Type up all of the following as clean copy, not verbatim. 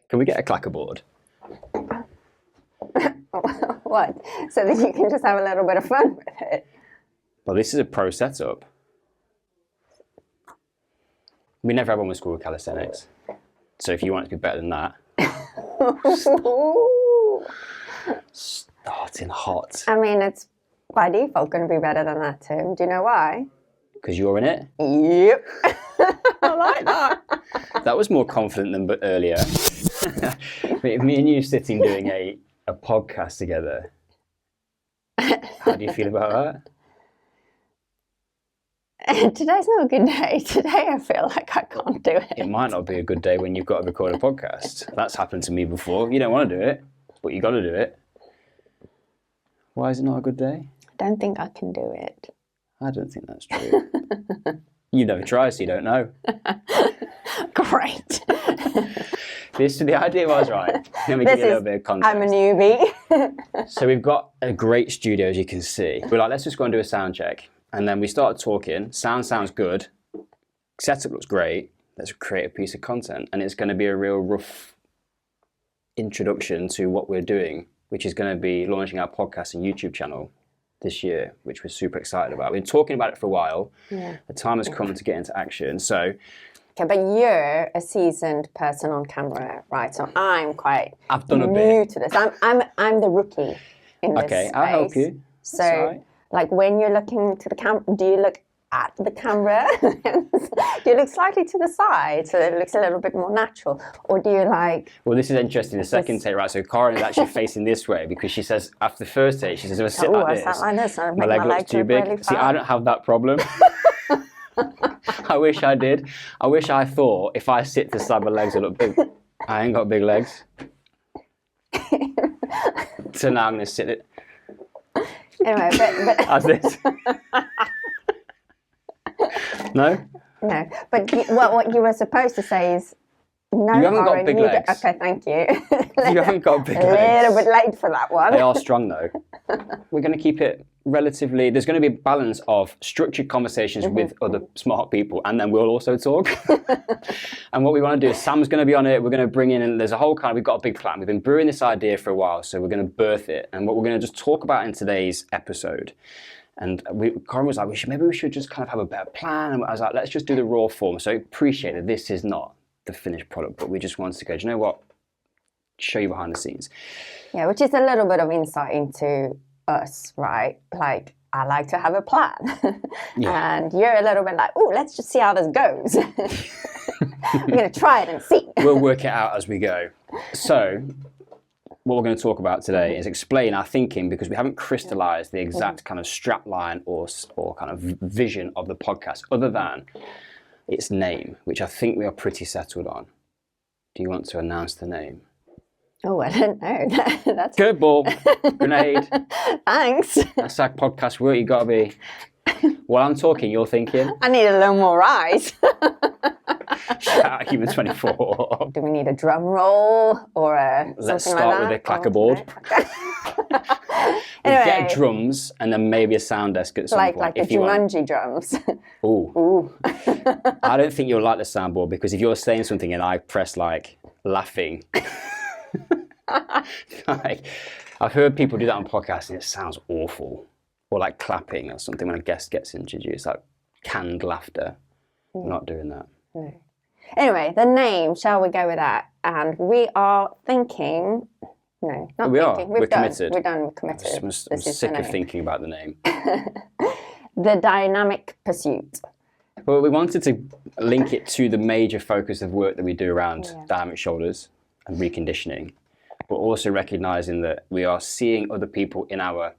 Can we get a clackerboard? What? So that you can just have a little bit of fun with it. Well, this is a pro setup. We never had one with school with calisthenics. So if you want it to be better than that. Starting hot. I mean, it's by default going to be better than that, Tim. Do you know why? Because you're in it? Yep. I like that. That was more confident than earlier. Me and you sitting doing a podcast together. How do you feel about that? Today's not a good day. Today I feel like I can't do it. It might not be a good day when you've got to record a podcast. That's happened to me before. You don't want to do it, but you got to do it. Why is it not a good day? I don't think I can do it. I don't think that's true. You've never tried, so you don't know. Great. The idea was right. Let me give you a little bit of context. I'm a newbie. So we've got a great studio, as you can see. We're like, let's just go and do a sound check. And then we started talking. Sounds good. Setup looks great. Let's create a piece of content. And it's going to be a real rough introduction to what we're doing, which is going to be launching our podcast and YouTube channel this year, which we're super excited about. We've been talking about it for a while. Yeah. The time has come to get into action. So, okay, but you're a seasoned person on camera, right? So I'm quite I've done a new bit to this. I'm the rookie in this space. I'll help you. So, right. Like when you're looking to the camera, do you look at the camera? Do you look slightly to the side so that it looks a little bit more natural? Or do you like... Well, this is interesting. The second take, right? So Karen is actually facing this way because she says, after the first take, she says, if I sit like this, I like this. my leg looks too big. Really. See, I don't have that problem. I wish I did. I wish I thought if I sit to the side, my legs will look big. I ain't got big legs. So now I'm going to sit it. Anyway, but as this. No? No. But what you were supposed to say is, no, you haven't got big legs. Okay, thank you. You haven't got big legs. A little bit late for that one. They are strong though. We're going to keep it relatively, there's going to be a balance of structured conversations with other smart people, and then we'll also talk. And what we want to do is Sam's going to be on it, we're going to bring in, and there's a whole we've got a big plan. We've been brewing this idea for a while, so we're going to birth it. And what we're going to just talk about in today's episode, and Corin was like, maybe we should just kind of have a better plan. And I was like, let's just do the raw form. So I appreciate that this is not the finished product, but we just wanted to go, do you know what? Show you behind the scenes. Yeah, which is a little bit of insight into us, right? Like, I like to have a plan. Yeah. And you're a little bit like, oh, let's just see how this goes. We're going to try it and see. We'll work it out as we go. So, what we're going to talk about today is explain our thinking, because we haven't crystallized the exact kind of strap line or kind of vision of the podcast, other than its name, which I think we are pretty settled on. Do you want to announce the name? Oh, I don't know. That's Curveball, grenade. Thanks. That's like podcast work. You got to be. While I'm talking, you're thinking. I need a little more eyes. Shout out Human 24. Do we need a drum roll or a? Let's something start like with a clackerboard. Anyway, get drums and then maybe a sound desk at some point. Like the Jumanji drums. Ooh. Ooh. I don't think you'll like the soundboard, because if you're saying something and I press like laughing. Like, I've heard people do that on podcasts and it sounds awful. Or like clapping or something when a guest gets introduced, like canned laughter. I'm not doing that. No. Anyway, the name, shall we go with that? And we are thinking, no, not we thinking. We're committed. We're done, we're committed. I'm sick of thinking about the name. The Dynamic Pursuit. Well, we wanted to link it to the major focus of work that we do around dynamic shoulders and reconditioning, but also recognizing that we are seeing other people in our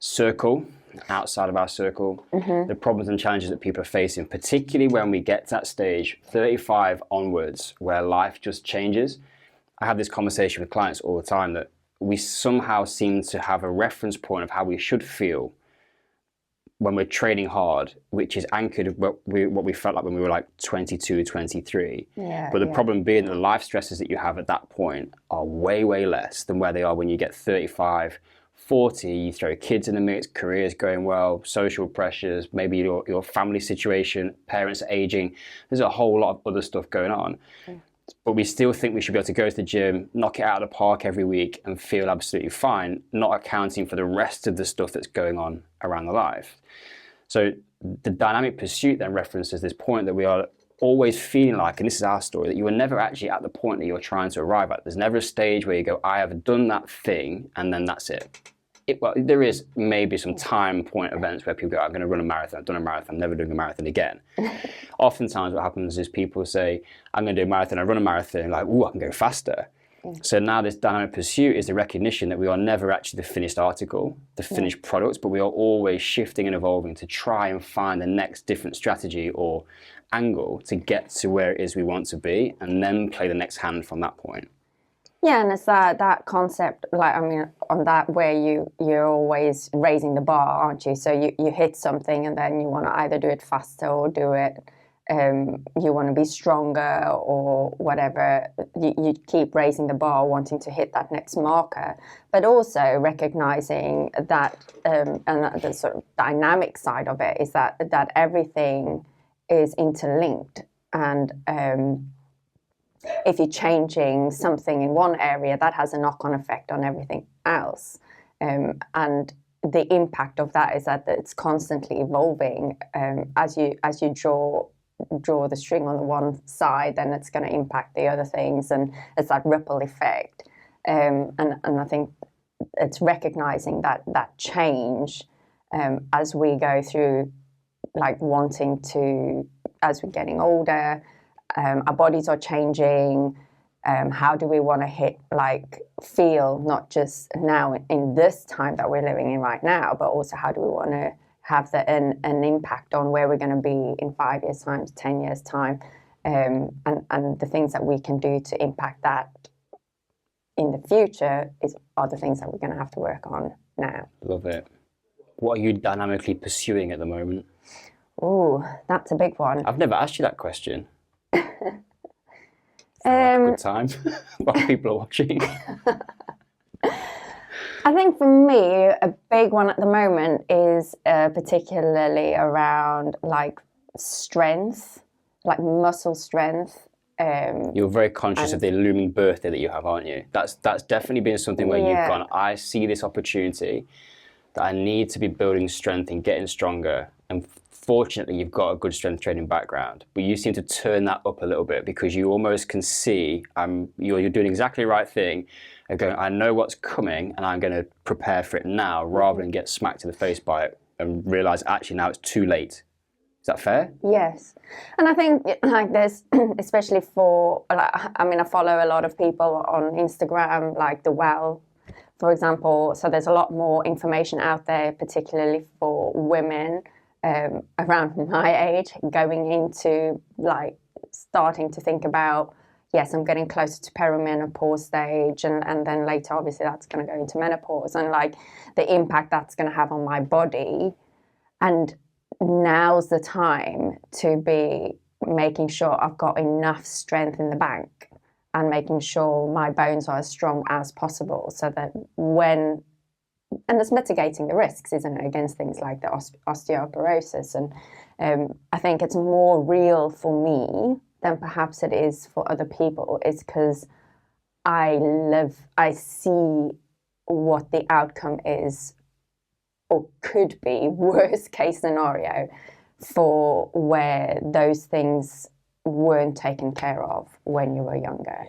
circle, outside of our circle, the problems and challenges that people are facing, particularly when we get to that stage, 35 onwards, where life just changes. I have this conversation with clients all the time that we somehow seem to have a reference point of how we should feel when we're training hard, which is anchored what we felt like when we were like 22, 23. But the problem being that the life stresses that you have at that point are way, way less than where they are when you get 35, 40, you throw kids in the mix, careers going well, social pressures, maybe your family situation, parents aging. There's a whole lot of other stuff going on. but we still think we should be able to go to the gym, knock it out of the park every week and feel absolutely fine, not accounting for the rest of the stuff that's going on around the life. So the dynamic pursuit then references this point that we are always feeling like, and this is our story, that you are never actually at the point that you're trying to arrive at. There's never a stage where you go, I have done that thing, and then that's it. Well, there is maybe some time point events where people go, I'm going to run a marathon, I've done a marathon, I'm never doing a marathon again. Oftentimes what happens is people say, I'm going to do a marathon, I run a marathon, like, ooh, I can go faster. So now this dynamic pursuit is the recognition that we are never actually the finished article, the finished product, but we are always shifting and evolving to try and find the next different strategy or angle to get to where it is we want to be, and then play the next hand from that point. Yeah, and it's that concept, like, I mean, on that where you're always raising the bar, aren't you? So you hit something and then you want to either do it faster or do it, you want to be stronger or whatever. You keep raising the bar, wanting to hit that next marker, but also recognizing that, and the sort of dynamic side of it is that everything is interlinked, and if you're changing something in one area, that has a knock-on effect on everything else. And the impact of that is that it's constantly evolving. As you draw the string on the one side, then it's going to impact the other things, and it's that ripple effect. And I think it's recognizing that change as we go through, like wanting to, as we're getting older, our bodies are changing. How do we want to feel not just now in this time that we're living in right now, but also how do we want to have an impact on where we're going to be in 5 years' time, 10 years' time, and the things that we can do to impact that in the future are the things that we're going to have to work on now. Love it. What are you dynamically pursuing at the moment? Ooh, that's a big one. I've never asked you that question. Like a good time while people are watching. I think for me, a big one at the moment is particularly around like strength, like muscle strength. You're very conscious of the looming birthday that you have, aren't you? That's definitely been something where you've gone, I see this opportunity that I need to be building strength and getting stronger. And fortunately, you've got a good strength training background, but you seem to turn that up a little bit because you almost can see you're doing exactly the right thing and going, I know what's coming and I'm going to prepare for it now rather than get smacked in the face by it and realize actually now it's too late. Is that fair? Yes. And I think like there's, especially for, I follow a lot of people on Instagram, like the Well, for example. So there's a lot more information out there, particularly for women around my age, going into like starting to think about, yes, I'm getting closer to perimenopause stage, and then later, obviously, that's going to go into menopause, and like the impact that's going to have on my body. And now's the time to be making sure I've got enough strength in the bank and making sure my bones are as strong as possible, so that and it's mitigating the risks, isn't it, against things like the osteoporosis. And I think it's more real for me than perhaps it is for other people, is because I see what the outcome is or could be, worst case scenario, for where those things weren't taken care of when you were younger.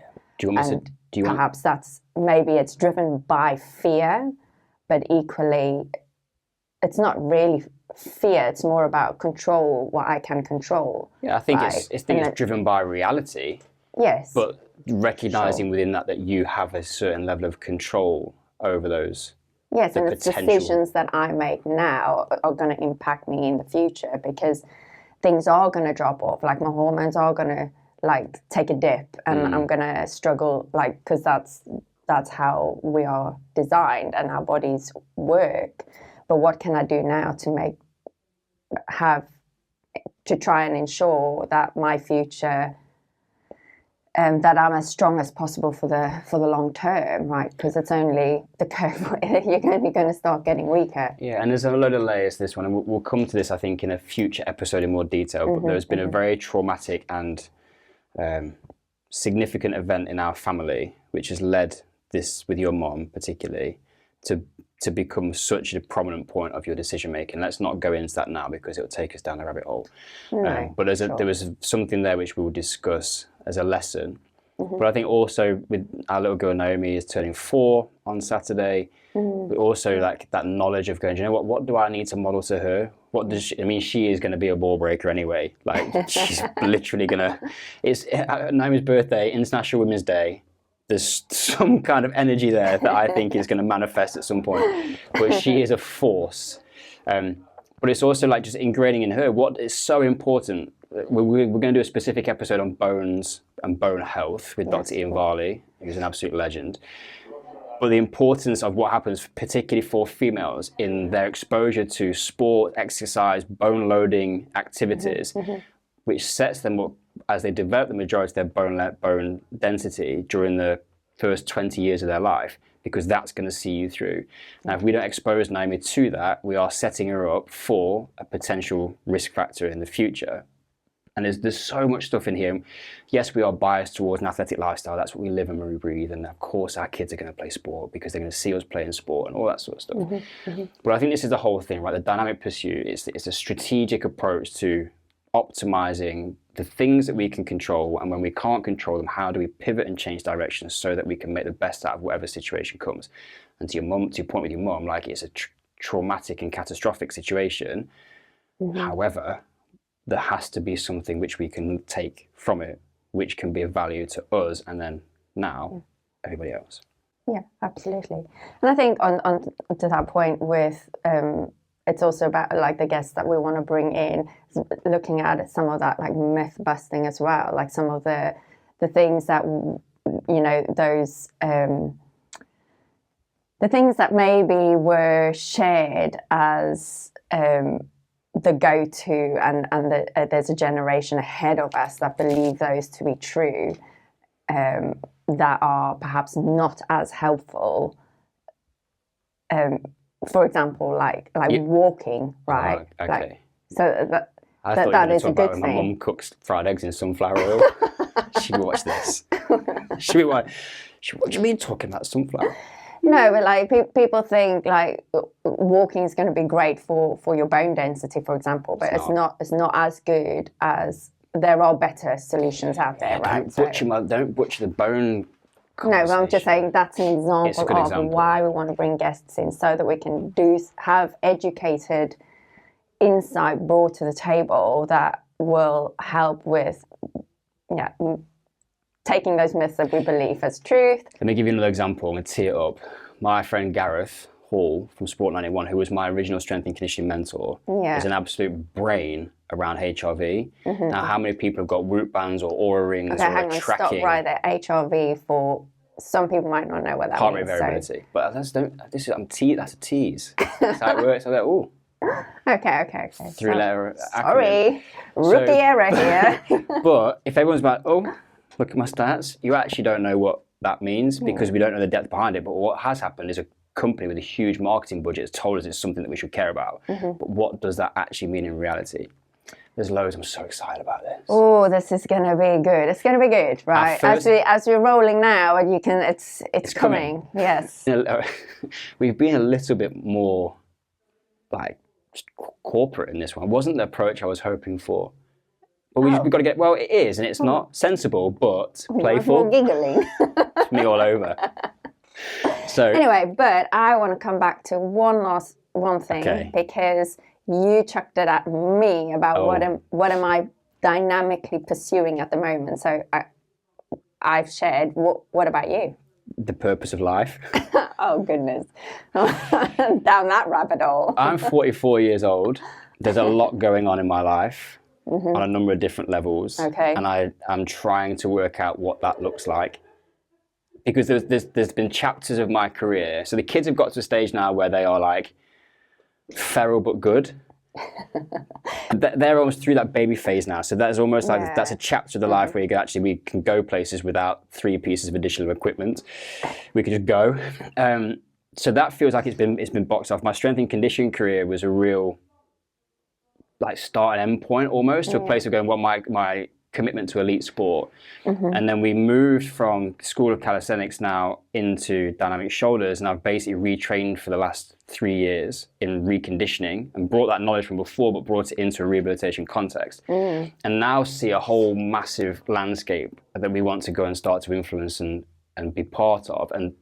Perhaps that's, maybe it's driven by fear, but equally, it's not really fear. It's more about control, what I can control. Yeah, I think it's driven by reality. Yes. But recognizing within that you have a certain level of control over those. Yes, and it's decisions that I make now are going to impact me in the future, because things are going to drop off. Like my hormones are going to like take a dip, and I'm going to struggle, like, because that's how we are designed and our bodies work. But what can I do now to try and ensure that my future, that I'm as strong as possible for the long term, right? Because it's only the curve, you're only going to start getting weaker. Yeah, and there's a load of layers to this one, and we'll come to this, I think, in a future episode in more detail. But there's been a very traumatic and significant event in our family, which has led this, with your mom particularly, to become such a prominent point of your decision making? Let's not go into that now because it'll take us down the rabbit hole. No, but there was something there which we will discuss as a lesson. But I think also with our little girl Naomi is turning 4 on Saturday. But also like that knowledge of going, you know what do I need to model to her? What does she, I mean, she is going to be a ball breaker anyway. Like she's literally gonna. It's Naomi's birthday, International Women's Day. There's some kind of energy there that I think is going to manifest at some point. But she is a force. But it's also like just ingraining in her what is so important. We're going to do a specific episode on bones and bone health with Dr. Ian Varley, who's an absolute legend. But the importance of what happens, particularly for females, in their exposure to sport, exercise, bone loading activities, which sets them up as they develop the majority of their bone density during the first 20 years of their life, because that's going to see you through. Now, if we don't expose Naomi to that, we are setting her up for a potential risk factor in the future. And there's so much stuff in here. Yes, we are biased towards an athletic lifestyle. That's what we live and we breathe. And of course, our kids are going to play sport because they're going to see us playing sport and all that sort of stuff. But I think this is the whole thing, right? The dynamic pursuit, it's a strategic approach to optimizing the things that we can control. And when we can't control them, how do we pivot and change directions so that we can make the best out of whatever situation comes? And to your point with your mum, like it's a traumatic and catastrophic situation. However, there has to be something which we can take from it, which can be of value to us and then now everybody else. Yeah, absolutely. And I think on to that point with it's also about like the guests that we want to bring in, looking at some of that like myth busting as well, like some of the things that those the things that maybe were shared as the go-to, and there's a generation ahead of us that believe those to be true, that are perhaps not as helpful. For example, like walking, right? Oh, okay. So that is a good thing. My mum cooks fried eggs in sunflower oil. She'd watch this. She'd be like, "What do you mean talking about sunflower?" No, but like people think like walking is going to be great for your bone density, for example, but it's not as good as there are better solutions out there, right? Don't butcher the bone. No, but I'm just saying that's an example of why we want to bring guests in, so that we can have educated insight brought to the table that will help with taking those myths that we believe as truth. Let me give you another example. I'm going to tee it up. My friend Gareth Hall from Sport 91, who was my original strength and conditioning mentor, is an absolute brain around HRV. Now, how many people have got root bands or aura rings or hang on, tracking? Stop right there. HRV, for some people might not know what that heart means. Rate variability. So. But that's a tease. That's how it works. I was like, oh. Okay. 3-letter acronym. Sorry, rookie error here. But if everyone's like, oh, look at my stats, you actually don't know what that means because we don't know the depth behind it. But what has happened is a company with a huge marketing budget has told us it's something that we should care about. But what does that actually mean in reality? There's loads. I'm so excited about this. Oh, this is going to be good. It's going to be good, right? As we're rolling now, and you can, it's coming. Yes. We've been a little bit more like corporate in this one. It wasn't the approach I was hoping for. But we've got to get, well, it is, and it's not sensible, but playful. More giggling. It's me all over. So anyway, but I want to come back to one thing, because you chucked it at me about what am I dynamically pursuing at the moment. So I've shared. What about you? The purpose of life. Oh, goodness. Down that rabbit hole. I'm 44 years old. There's a lot going on in my life on a number of different levels. Okay. And I'm trying to work out what that looks like. Because there's been chapters of my career. So the kids have got to a stage now where they are like feral but good. They're almost through that baby phase now. So that's almost like that's a chapter of the life where we can go places without 3 pieces of additional equipment. We could just go. So that feels like it's been boxed off. My strength and conditioning career was a real like start and end point almost, to a place of going, well, my commitment to elite sport. And then we moved from School of Calisthenics now into dynamic shoulders, and I've basically retrained for the last 3 years in reconditioning and brought that knowledge from before, but brought it into a rehabilitation context. And now see a whole massive landscape that we want to go and start to influence and be part of, and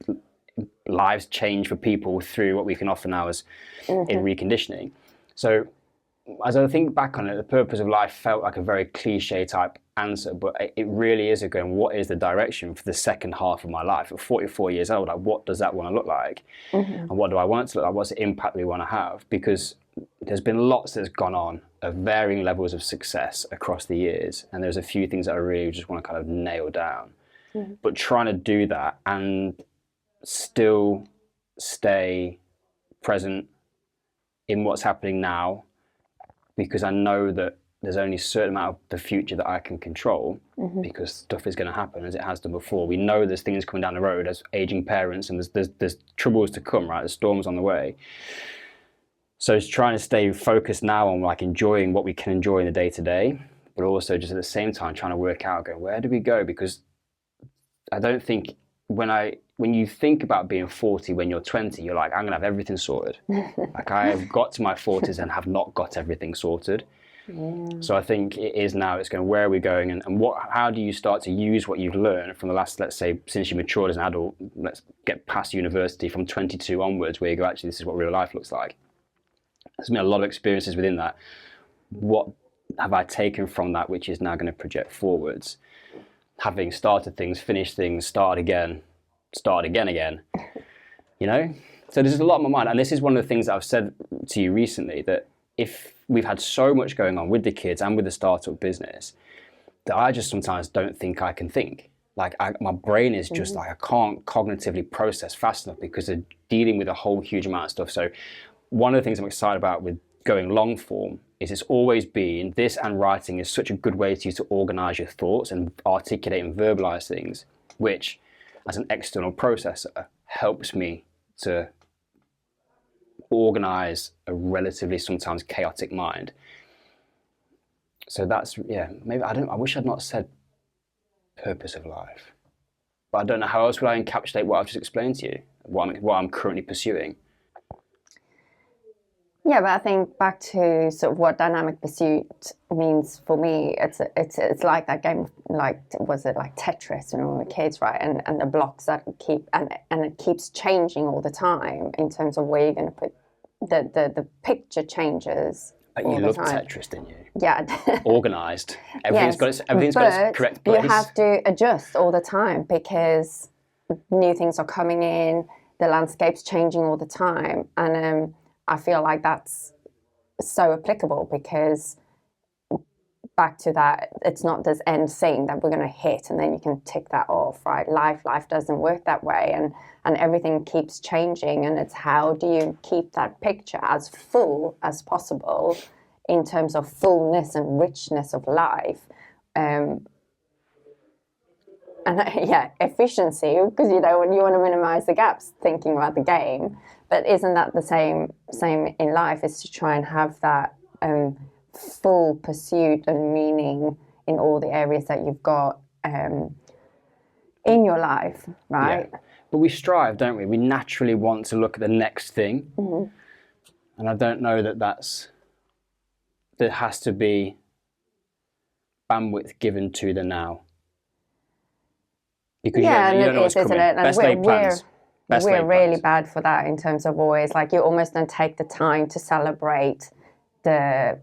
lives change for people through what we can offer now as in reconditioning. So as I think back on it, the purpose of life felt like a very cliche type answer, but it really is going, what is the direction for the second half of my life? At 44 years old, like, what does that want to look like? And what do I want it to look like? What's the impact we want to have? Because there's been lots that's gone on of varying levels of success across the years, and there's a few things that I really just want to kind of nail down. But trying to do that and still stay present in what's happening now, because I know that there's only a certain amount of the future that I can control, because stuff is going to happen as it has done before. We know there's things coming down the road as aging parents, and there's troubles to come, right? There's storms on the way. So it's trying to stay focused now on like enjoying what we can enjoy in the day to day, but also just at the same time trying to work out, going, where do we go? Because I don't think when you think about being 40 when you're 20, you're like, I'm going to have everything sorted. Like, I have got to my 40s and have not got everything sorted. So I think it is now, it's going, where are we going? And how do you start to use what you've learned from the last, let's say, since you matured as an adult, let's get past university from 22 onwards, where you go, actually, this is what real life looks like. There's been a lot of experiences within that. What have I taken from that, which is now going to project forwards? Having started things, finished things, start again, you know? So there's a lot on my mind. And this is one of the things that I've said to you recently, that if we've had so much going on with the kids and with the startup business, that I just sometimes don't think I can think. Like, my brain is just like, I can't cognitively process fast enough because they're dealing with a whole huge amount of stuff. So one of the things I'm excited about with going long form is it's always been, this and writing is such a good way to use to organize your thoughts and articulate and verbalize things, which as an external processor helps me to organize a relatively sometimes chaotic mind. So that's, maybe I wish I'd not said purpose of life, but I don't know how else would I encapsulate what I've just explained to you, what I'm currently pursuing. Yeah, but I think back to sort of what dynamic pursuit means for me, it's like that game, like, was it like Tetris when we were kids, right? And the blocks that keep, and it keeps changing all the time in terms of where you're going to put the picture changes. But you love Tetris, didn't you? Yeah. Organised. Everything's got its correct place. You have to adjust all the time because new things are coming in, the landscape's changing all the time, and I feel like that's so applicable, because back to that, it's not this end thing that we're going to hit and then you can tick that off, right? Life doesn't work that way, and everything keeps changing, and it's how do you keep that picture as full as possible in terms of fullness and richness of life. And efficiency, because when you want to minimize the gaps, thinking about the game. But isn't that the same in life, is to try and have that full pursuit and meaning in all the areas that you've got in your life, right? Yeah. But we strive, don't we? We naturally want to look at the next thing. And I don't know there has to be bandwidth given to the now. Because you don't know what's coming. Best laid plans. We're really bad for that in terms of always, like, you almost don't take the time to celebrate the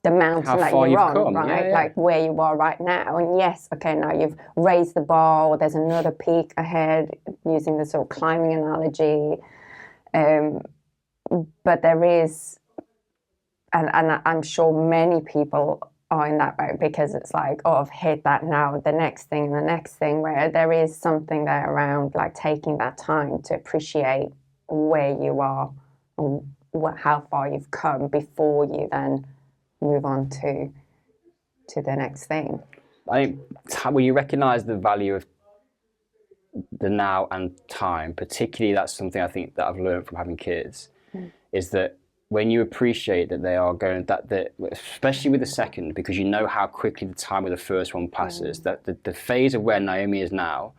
mountain that you're on, right? Like where you are right now. And yes, okay, now you've raised the bar, or there's another peak ahead, using the sort of climbing analogy. But there is, and I'm sure many people are in that way, because it's like, oh, I've hit that, now the next thing, where there is something there around, like, taking that time to appreciate where you are and how far you've come before you then move on to the next thing. I think when you recognise the value of the now and time, particularly, that's something I think that I've learned from having kids, is that when you appreciate that they are going, especially with the second, because you know how quickly the time with the first one passes, that the phase of where Naomi is now,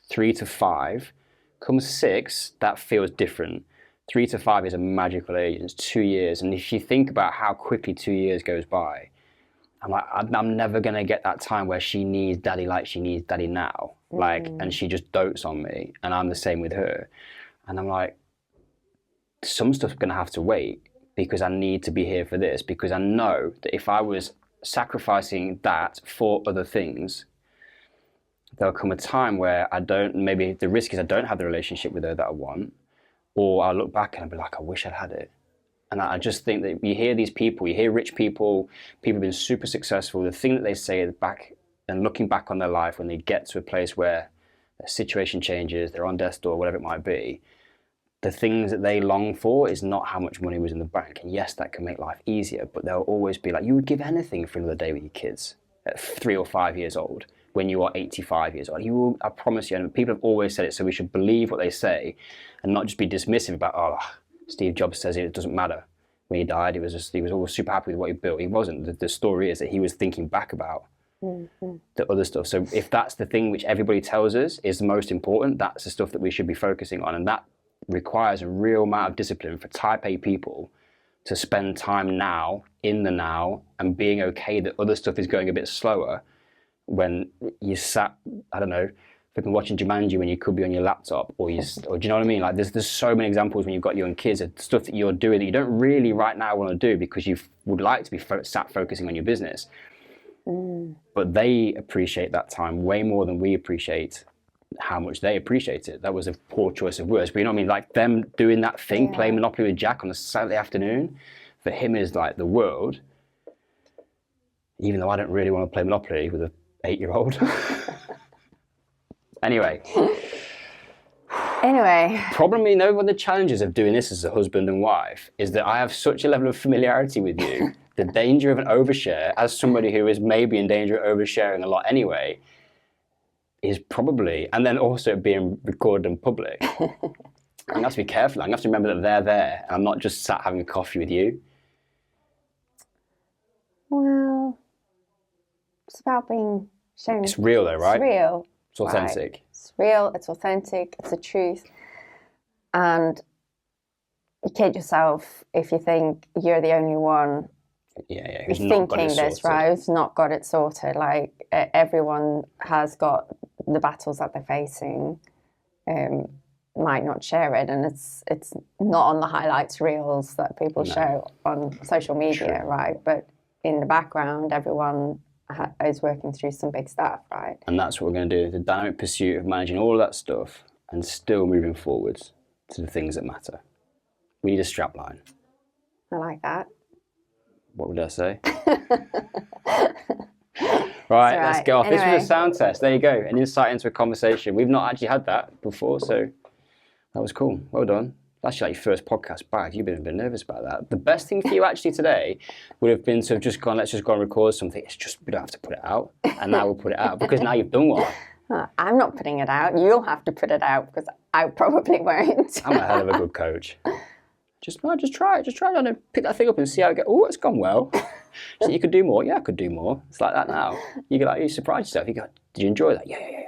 3 to 5, comes 6, that feels different. 3 to 5 is a magical age, it's 2 years. And if you think about how quickly 2 years goes by, I'm like, I'm never going to get that time where she needs daddy like she needs daddy now. Like, and she just dotes on me, and I'm the same with her. And I'm like, some stuff's going to have to wait, because I need to be here for this, because I know that if I was sacrificing that for other things, there'll come a time where maybe the risk is I don't have the relationship with her that I want, or I'll look back and I'll be like, I wish I'd had it. And I just think that you hear these people, you hear rich people who've been super successful, the thing that they say back and looking back on their life when they get to a place where their situation changes, they're on death's door, whatever it might be, the things that they long for is not how much money was in the bank. And yes, that can make life easier, but they'll always be like, you would give anything for another day with your kids at 3 or 5 years old when you are 85 years old. You will, I promise you, and people have always said it, so we should believe what they say and not just be dismissive about, oh, Steve Jobs says it doesn't matter. When he died, he was always super happy with what he built. He wasn't. The story is that he was thinking back about the other stuff. So if that's the thing which everybody tells us is the most important, that's the stuff that we should be focusing on. And that requires a real amount of discipline for type A people to spend time now, in the now, and being okay that other stuff is going a bit slower when you sat, I don't know, freaking watching Jumanji when you could be on your laptop, or do you know what I mean? Like there's so many examples when you've got young kids of stuff that you're doing that you don't really right now want to do because you would like to be sat focusing on your business. But they appreciate that time way more than we appreciate how much they appreciate it. That was a poor choice of words, but you know what I mean? Like them doing that thing, playing Monopoly with Jack on a Saturday afternoon, for him is like the world. Even though I don't really want to play Monopoly with an 8-year-old. Anyway. Problem, you know, one of the challenges of doing this as a husband and wife is that I have such a level of familiarity with you. The danger of an overshare, as somebody who is maybe in danger of oversharing a lot anyway, is probably, and then also being recorded in public. I have to be careful. I have to remember that they're there, and I'm not just sat having a coffee with you. Well, it's about being shown. It's real though, right? It's real. It's authentic. Right. It's real, it's authentic, it's the truth. And you kid yourself if you think you're the only one who's thinking this, right? Who's not got it sorted. Like everyone has got the battles that they're facing, might not share it, and it's not on the highlights reels that people show on social media, right? But in the background, everyone is working through some big stuff, right? And that's what we're going to do, the dynamic pursuit of managing all of that stuff and still moving forwards to the things that matter. We need a strap line. I like that. What would I say? Right, let's get off. Anyway. This was a sound test. There you go, an insight into a conversation. We've not actually had that before, so that was cool. Well done. That's actually like your first podcast back. You've been a bit nervous about that. The best thing for you actually today would have been to have just gone, let's just go and record something. It's just, we don't have to put it out. And now we'll put it out because now you've done one. I'm not putting it out. You'll have to put it out because I probably won't. I'm a hell of a good coach. Just try it. Just try to pick that thing up and see how it goes. Oh, it's gone well. So you could do more. Yeah, I could do more. It's like that now. You surprise yourself. You go, did you enjoy that? Yeah.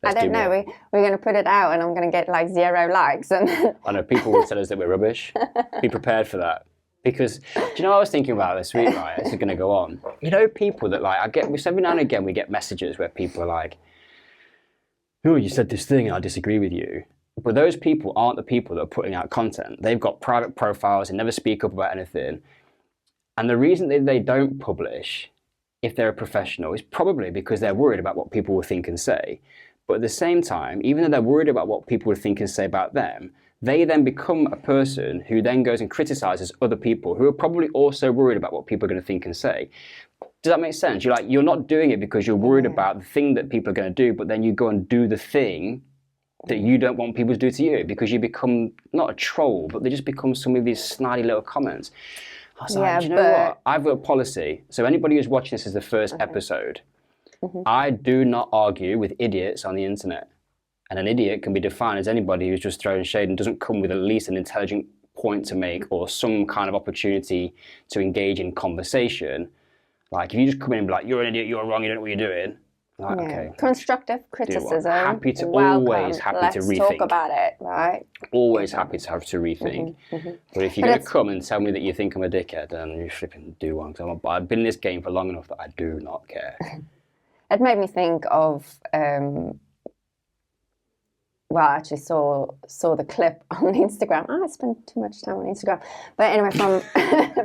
I don't know. We're going to put it out and I'm going to get like 0 likes. And I know people will tell us that we're rubbish. Be prepared for that. Because, do you know what I was thinking about this week, right? This is going to go on. You know, people that like, every now and again we get messages where people are like, oh, you said this thing and I disagree with you. But those people aren't the people that are putting out content. They've got private profiles and never speak up about anything. And the reason that they don't publish, if they're a professional, is probably because they're worried about what people will think and say. But at the same time, even though they're worried about what people will think and say about them, they then become a person who then goes and criticizes other people who are probably also worried about what people are going to think and say. Does that make sense? You're not doing it because you're worried about the thing that people are going to do, but then you go and do the thing that you don't want people to do to you because you become not a troll, but they just become some of these snidey little comments. I was like, do you know what? I've got a policy. So anybody who's watching this as the first episode, I do not argue with idiots on the internet. And an idiot can be defined as anybody who's just throwing shade and doesn't come with at least an intelligent point to make or some kind of opportunity to engage in conversation, like if you just come in and be like, you're an idiot, you're wrong, you don't know what you're doing. Like, okay. Constructive criticism. Happy to Welcome. happy Let's to rethink. talk about it, right? Always happy to have to rethink. But if you're going to come and tell me that you think I'm a dickhead, then you flipping do one. Because I've been in this game for long enough that I do not care. It made me think of, well, I actually saw the clip on Instagram. I spend too much time on Instagram. But anyway, from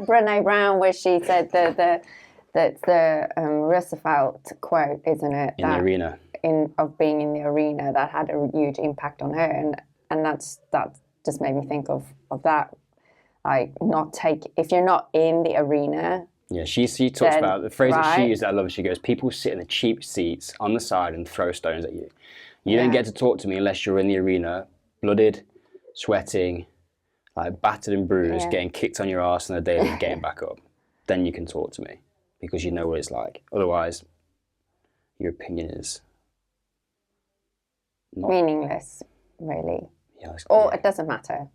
Brené Brown, where she said that's the Roosevelt quote, isn't it? In the arena. Of being in the arena, that had a huge impact on her. And that just made me think of that. Like, if you're not in the arena. Yeah, she talks about the phrase that she used that I love. She goes, people sit in the cheap seats on the side and throw stones at you. You don't get to talk to me unless you're in the arena, blooded, sweating, like battered and bruised, getting kicked on your arse on a daily, getting back up. Then you can talk to me because you know what it's like. Otherwise, your opinion is not meaningless, really. Yeah, or it doesn't matter.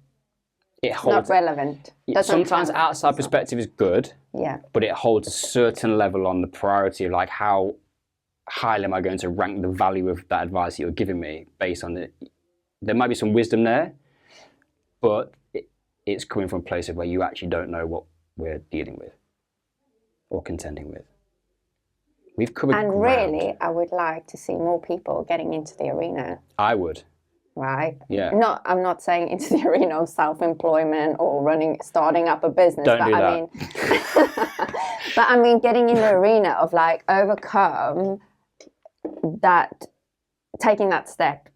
It's not relevant. Sometimes outside perspective is good, but it holds a certain level on the priority of like how highly am I going to rank the value of that advice that you're giving me based on it. There might be some wisdom there, but it's coming from a place of where you actually don't know what we're dealing with or contending with. We've covered and ground. Really, I would like to see more people getting into the arena. I would. Right? Yeah. I'm not saying into the arena of self-employment or starting up a business. Don't do that. I mean, but I mean, getting in the arena of like overcome that, taking that step,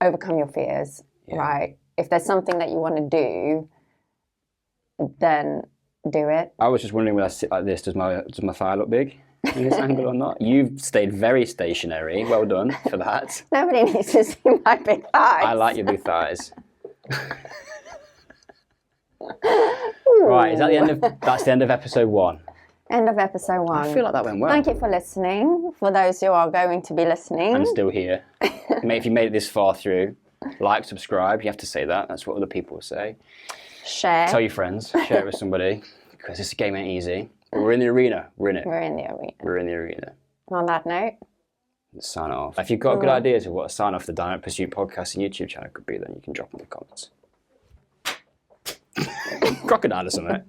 overcome your fears, right? If there's something that you want to do, then do it. I was just wondering when I sit like this, does my thigh look big in this angle or not? You've stayed very stationary. Well done for that. Nobody needs to see my big thighs. I like your big thighs. Right, is that the end of? That's the end of episode 1. End of episode 1. I feel like that went well. Thank you for listening. For those who are going to be listening. I'm still here. Mate, if you made it this far through, like, subscribe. You have to say that. That's what other people say. Share. Tell your friends. Share it with somebody. Because this game ain't easy. But we're in the arena. We're in it. We're in the arena. We're in the arena. On that note. Let's sign off. If you've got good ideas of what a sign off the Dynamic Pursuit podcast and YouTube channel could be, then you can drop in the comments. Crocodile or something.